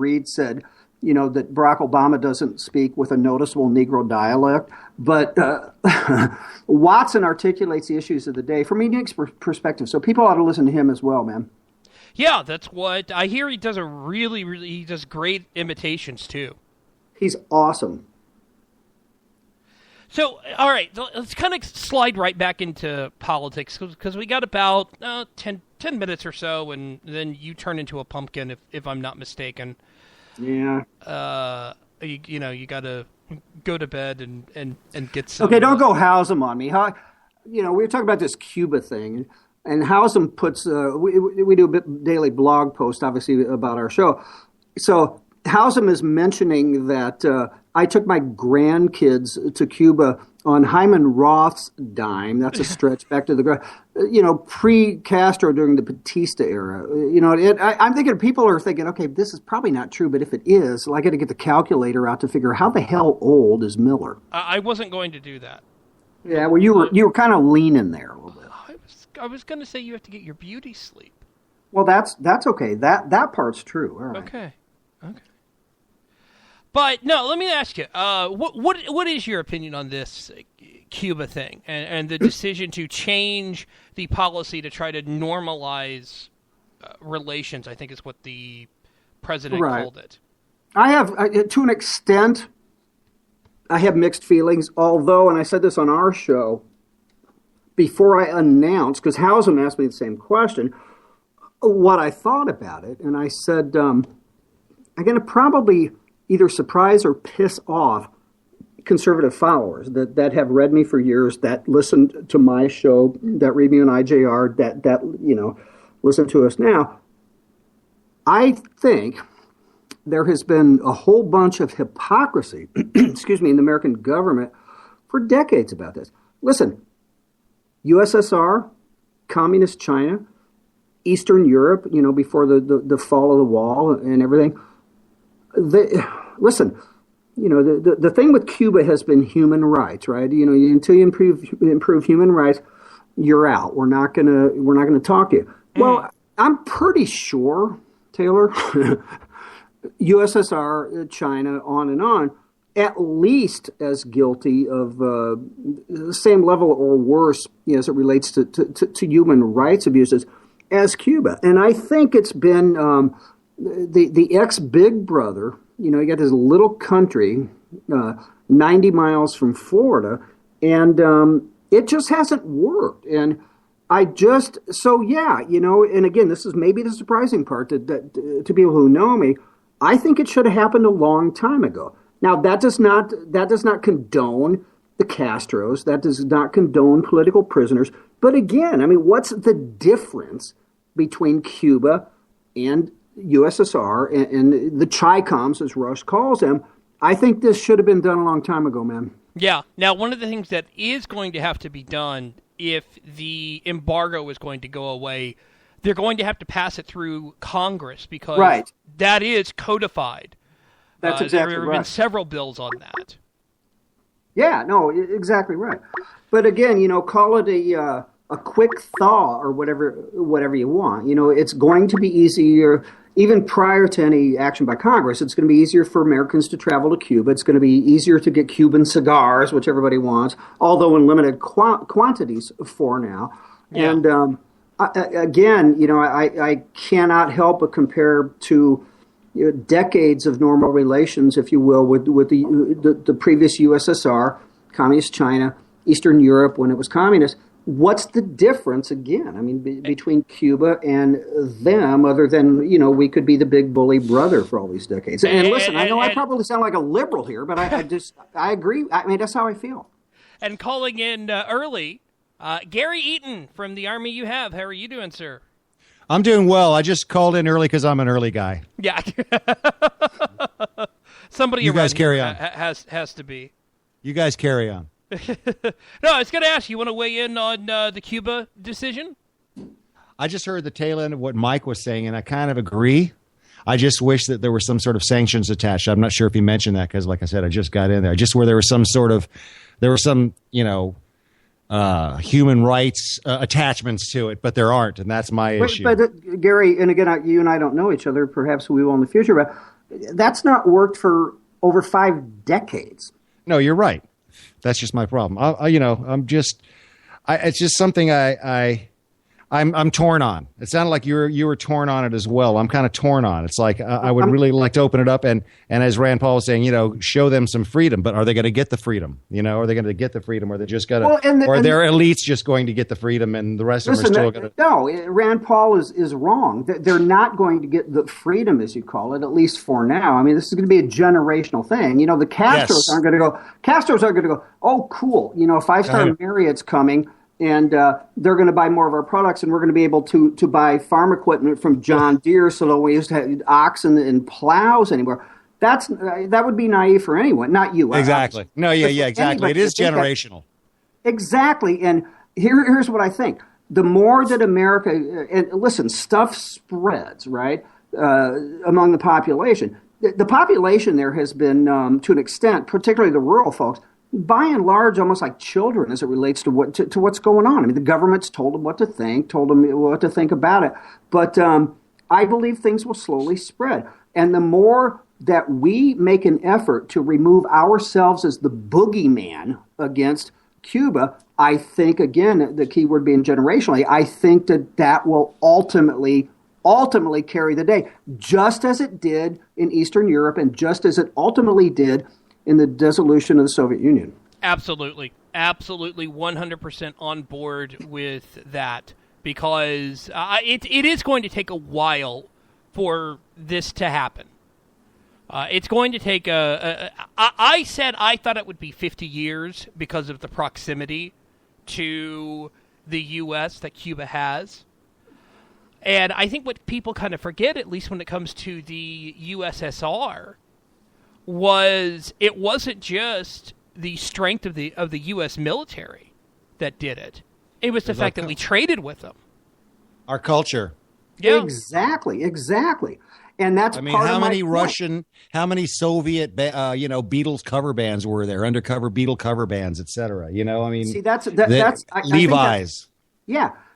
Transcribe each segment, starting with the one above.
Reid said, that Barack Obama doesn't speak with a noticeable Negro dialect. But Watson articulates the issues of the day from a unique perspective. So people ought to listen to him as well, man. Yeah, that's what I hear. He does he does great imitations too. He's awesome. So, all right, let's kind of slide right back into politics because we got about 10 minutes or so, and then you turn into a pumpkin, if I'm not mistaken. Yeah. You got to go to bed and get some. Okay, don't go Housem on me. We were talking about this Cuba thing, and Housem puts we do a daily blog post, obviously, about our show. So Housem is mentioning that I took my grandkids to Cuba on Hyman Roth's dime. That's a stretch back to the pre-Castro during the Batista era. I'm thinking people are thinking, okay, this is probably not true, but if it is, I got to get the calculator out to figure how the hell old is Miller. I wasn't going to do that. Yeah, well, you were kind of leaning there a little bit. I was going to say you have to get your beauty sleep. Well, that's okay. That part's true. All right. Okay. But no, let me ask you, what is your opinion on this Cuba thing and the decision to change the policy to try to normalize relations? I think is what the president called it. I have, to an extent, I have mixed feelings. Although, and I said this on our show before I announced, because Housem asked me the same question, what I thought about it, and I said, I'm going to probably either surprise or piss off conservative followers that have read me for years, that listened to my show, that read me on IJR, that listen to us now. I think there has been a whole bunch of hypocrisy, in the American government for decades about this. Listen, USSR, Communist China, Eastern Europe, before the fall of the wall and everything. Listen, the thing with Cuba has been human rights, right? Until you improve human rights, you're out. We're not gonna talk to you. Well, I'm pretty sure, Taylor, USSR, China, on and on, at least as guilty of the same level or worse as it relates to human rights abuses as Cuba. And I think it's been the ex-Big Brother. You got this little country, 90 miles from Florida, and it just hasn't worked. And and again, this is maybe the surprising part that to people who know me, I think it should have happened a long time ago. Now, that does not condone the Castros. That does not condone political prisoners. But again, what's the difference between Cuba and USSR and the Chi-Coms, as Rush calls them? I think this should have been done a long time ago, man. Yeah. Now, one of the things that is going to have to be done if the embargo is going to go away, they're going to have to pass it through Congress because that is codified. That's exactly right. There have been several bills on that. Yeah, no, exactly right. But again, call it a quick thaw or whatever you want. It's going to be easier, even prior to any action by Congress. It's going to be easier for Americans to travel to Cuba. It's going to be easier to get Cuban cigars, which everybody wants, although in limited quantities for now. Yeah. And again, I cannot help but compare to decades of normal relations, if you will, with the previous USSR, Communist China, Eastern Europe when it was communist. What's the difference, again, between Cuba and them, other than, we could be the big bully brother for all these decades? And listen, I know I probably sound like a liberal here, but I agree. That's how I feel. And calling in early, Gary Eaton from the Army You Have. How are you doing, sir? I'm doing well. I just called in early because I'm an early guy. Yeah. Somebody you guys carry on. Has to be. You guys carry on. No, I was going to ask, you want to weigh in on the Cuba decision? I just heard the tail end of what Mike was saying, and I kind of agree. I just wish that there were some sort of sanctions attached. I'm not sure if he mentioned that because, like I said, I just got in there. Just where there was some human rights attachments to it, but there aren't, and that's my issue. But Gary, and again, you and I don't know each other. Perhaps we will in the future. But That's not worked for over 5 decades. No, you're right. That's just my problem. It's just something I'm torn on. It sounded like you were torn on it as well. I'm kind of torn on. It's like I would really like to open it up and as Rand Paul was saying, show them some freedom. But are they going to get the freedom? Are they going to get the freedom, or are they just going to? Or are their elites just going to get the freedom, and the rest of them are still going to? No, Rand Paul is wrong. They're not going to get the freedom, as you call it, at least for now. I mean, this is going to be a generational thing. The Castros aren't going to go. Castros aren't going to go. Oh, cool. 5-star Marriott's coming. And they're going to buy more of our products, and we're going to be able to buy farm equipment from John Deere, so that we used to have oxen and plows anymore. That would be naive for anyone, not you. Exactly. Exactly. It is generational. Exactly. And here's what I think. The more that America, and listen, stuff spreads, right, among the population. The population there has been, to an extent, particularly the rural folks, by and large, almost like children as it relates to what's going on. I mean, the government's told them what to think, told them what to think about it. But I believe things will slowly spread. And the more that we make an effort to remove ourselves as the boogeyman against Cuba, I think, again, the key word being generationally, I think that will ultimately carry the day, just as it did in Eastern Europe and just as it ultimately did in the dissolution of the Soviet Union. Absolutely. 100% on board with that, because it is going to take a while for this to happen. It's going to take I said I thought it would be 50 years because of the proximity to the U.S. that Cuba has. And I think what people kind of forget, at least when it comes to the USSR, it wasn't just the strength of the U.S. military that did it. It was the fact that we traded with them. Our culture. Yeah. Exactly. And that's how many Soviet, Beatles cover bands were there? Undercover Beatle cover bands, etc. See, that's Levi's.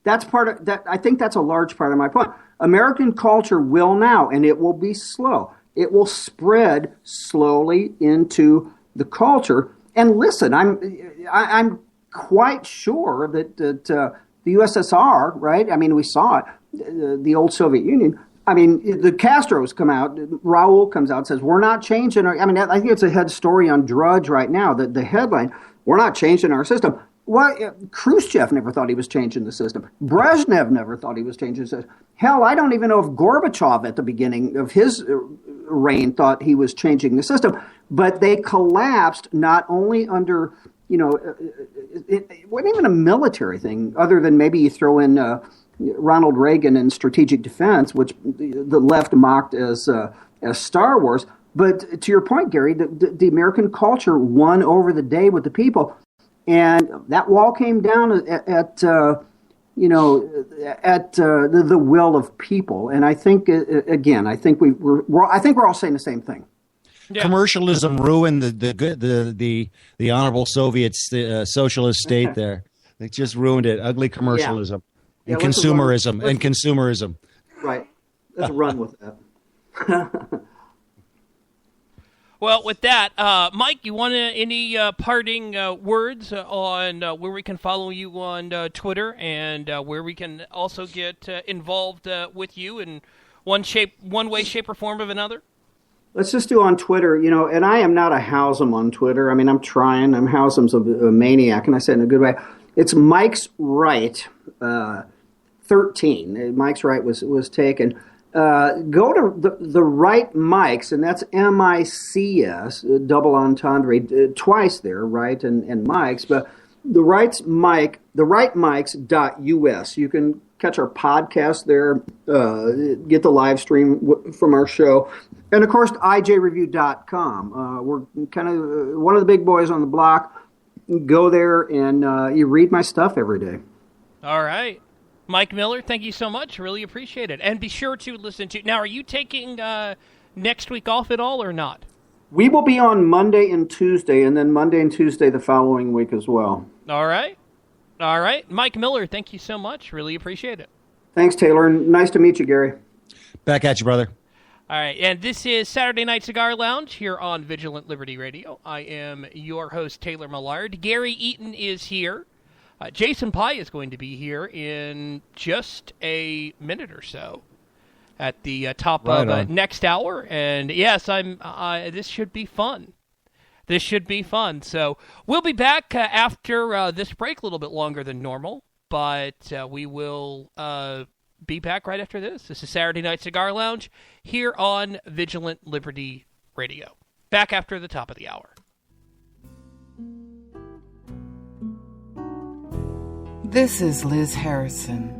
That's part of that. I think that's a large part of my point. American culture will now, and it will be slow. It will spread slowly into the culture. And listen, I'm quite sure that the USSR, right? I mean, we saw it, the old Soviet Union. I mean, the Castros come out. Raul comes out and says, "We're not changing our." I mean, I think it's a head story on Drudge right now. The headline: "We're not changing our system." Well, Khrushchev never thought he was changing the system. Brezhnev never thought he was changing the system. Hell, I don't even know if Gorbachev at the beginning of his reign thought he was changing the system. But they collapsed not only under, it wasn't even a military thing, other than maybe you throw in Ronald Reagan and strategic defense, which the left mocked as Star Wars. But to your point, Gary, the American culture won over the day with the people. And that wall came down at the will of people. And I think again, I think we're all saying the same thing. Yeah. Commercialism ruined the honorable Soviet socialist state there. It just ruined it. Ugly commercialism and consumerism. Right. Let's run with that. Well, with that, Mike, you want any parting words on where we can follow you on Twitter and where we can also get involved with you in one way, shape, or form of another? Let's just do on Twitter, and I am not a Howsam on Twitter. I mean, I'm trying. Howsam's a maniac, and I say it in a good way. It's Mike's Right 13. Mike's Right was taken. Go to the Right Mics, and that's MICS, double entendre, twice there, right, and Mics, but the Right Mics.us. You can catch our podcast there, get the live stream from our show, and of course, IJReview.com. We're kind of one of the big boys on the block. Go there, and you read my stuff every day. All right. Mike Miller, thank you so much. Really appreciate it. And be sure to listen to... Now, are you taking next week off at all or not? We will be on Monday and Tuesday, and then Monday and Tuesday the following week as well. All right. Mike Miller, thank you so much. Really appreciate it. Thanks, Taylor. And nice to meet you, Gary. Back at you, brother. All right, and this is Saturday Night Cigar Lounge here on Vigilant Liberty Radio. I am your host, Taylor Millard. Gary Eaton is here. Jason Pye is going to be here in just a minute or so at the top of next hour. And yes, this should be fun. This should be fun. So we'll be back after this break, a little bit longer than normal, but we will be back right after this. This is Saturday Night Cigar Lounge here on Vigilant Liberty Radio. Back after the top of the hour. This is Liz Harrison.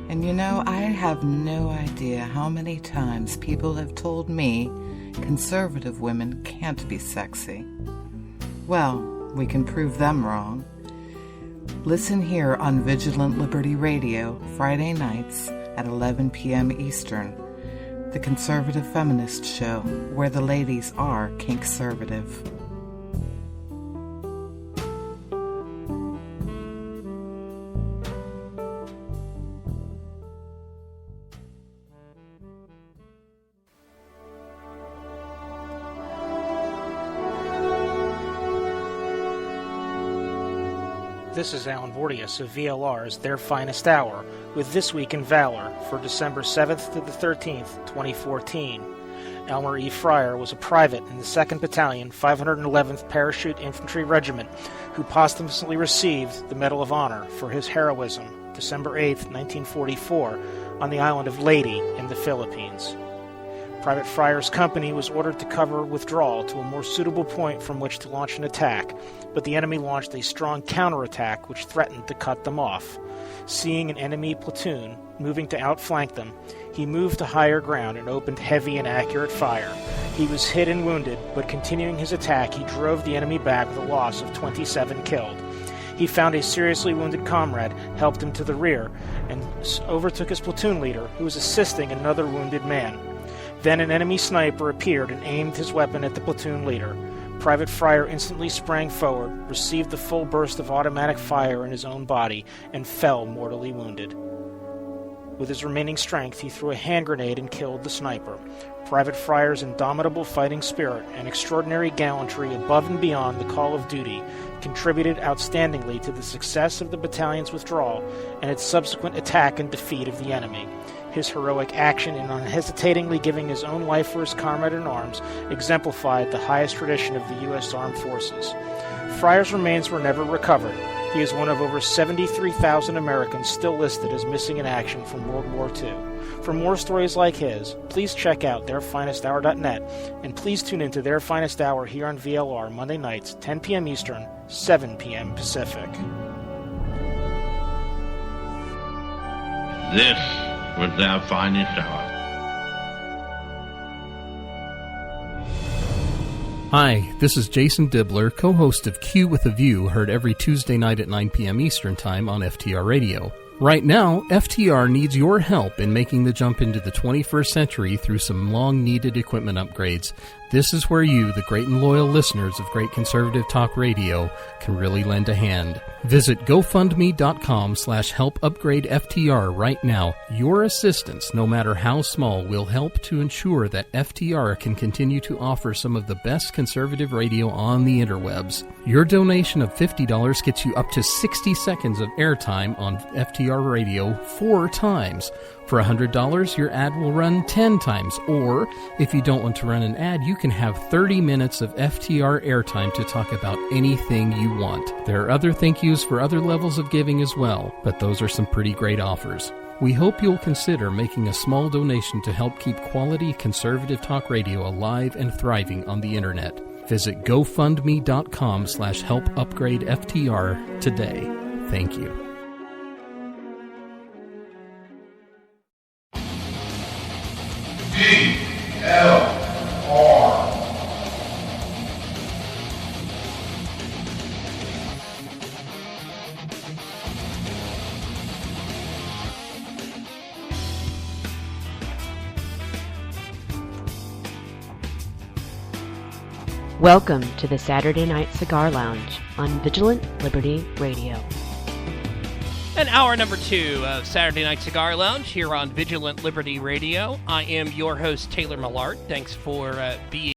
And you know, I have no idea how many times people have told me conservative women can't be sexy. Well, we can prove them wrong. Listen here on Vigilant Liberty Radio, Friday nights at 11 p.m. Eastern, the Conservative Feminist Show, where the ladies are kink-servative. This is Alan Vortius of VLR's Their Finest Hour with This Week in Valor for December 7th to the 13th, 2014. Elmer E. Fryer was a private in the 2nd Battalion, 511th Parachute Infantry Regiment who posthumously received the Medal of Honor for his heroism December 8th, 1944 on the island of Leyte in the Philippines. Private Fryer's company was ordered to cover withdrawal to a more suitable point from which to launch an attack, but the enemy launched a strong counterattack which threatened to cut them off. Seeing an enemy platoon moving to outflank them, he moved to higher ground and opened heavy and accurate fire. He was hit and wounded, but continuing his attack, he drove the enemy back with a loss of 27 killed. He found a seriously wounded comrade, helped him to the rear, and overtook his platoon leader, who was assisting another wounded man. Then an enemy sniper appeared and aimed his weapon at the platoon leader. Private Fryer instantly sprang forward, received the full burst of automatic fire in his own body, and fell mortally wounded. With his remaining strength, he threw a hand grenade and killed the sniper. Private Fryer's indomitable fighting spirit and extraordinary gallantry above and beyond the call of duty contributed outstandingly to the success of the battalion's withdrawal and its subsequent attack and defeat of the enemy. His heroic action in unhesitatingly giving his own life for his comrade-in-arms exemplified the highest tradition of the U.S. Armed Forces. Fryer's remains were never recovered. He is one of over 73,000 Americans still listed as missing in action from World War II. For more stories like his, please check out theirfinesthour.net, and please tune into Their Finest Hour here on VLR Monday nights, 10 p.m. Eastern, 7 p.m. Pacific. This was Their Finest Hour. Hi, this is Jason Dibbler, co-host of Q with a View, heard every Tuesday night at 9 p.m. Eastern Time on FTR Radio. Right now, FTR needs your help in making the jump into the 21st century through some long-needed equipment upgrades. This is where you, the great and loyal listeners of Great Conservative Talk Radio, can really lend a hand. Visit GoFundMe.com/helpupgradeFTR right now. Your assistance, no matter how small, will help to ensure that FTR can continue to offer some of the best conservative radio on the interwebs. Your donation of $50 gets you up to 60 seconds of airtime on FTR radio 4 times. For $100, your ad will run 10 times, or if you don't want to run an ad, you can have 30 minutes of FTR airtime to talk about anything you want. There are other thank yous for other levels of giving as well, but those are some pretty great offers. We hope you'll consider making a small donation to help keep quality conservative talk radio alive and thriving on the internet. Visit GoFundMe.com/helpupgradeFTR today. Thank you. VLR. Welcome to the Saturday Night Cigar Lounge on Vigilant Liberty Radio. And hour number 2 of Saturday Night Cigar Lounge here on Vigilant Liberty Radio. I am your host, Taylor Millard. Thanks for being